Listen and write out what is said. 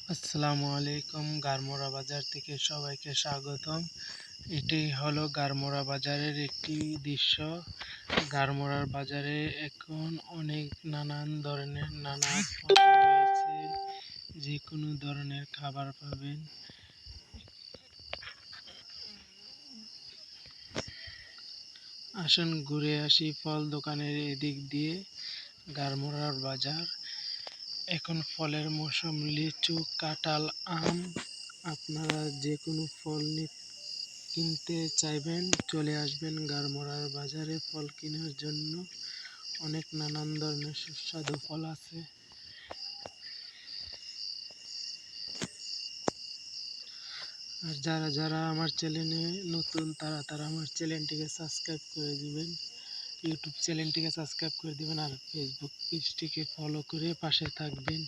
আসসালামু আলাইকুম। গারমোরা বাজার থেকে সবাইকে স্বাগতম। এটি হলো গারমোরা বাজারের একটি দৃশ্য। গারমোরার বাজারে এখন অনেক নানান ধরনের নানা ফল রয়েছে। যে কোনো ধরনের খাবার পাবেন। আসুন ঘুরে আসি ফল দোকানের এদিক দিয়ে। গারমোরার বাজার এখন ফলের মৌসুম। লিচু, কাঁঠাল, আম, আপনারা যে কোনো ফল কিনতে চাইবেন চলে আসবেন গারমোরার বাজারে ফল কেনার জন্য। অনেক নানান ধরনের সুস্বাদু ফল আছে। আর যারা যারা আমার চ্যানেলে নতুন তারা আমার চ্যানেলটিকে সাবস্ক্রাইব করে দিবেন, ইউটিউব চ্যানেলটিকে সাবস্ক্রাইব করে দিবেন আর ফেসবুক পেজটিকে ফলো করে পাশে থাকবেন।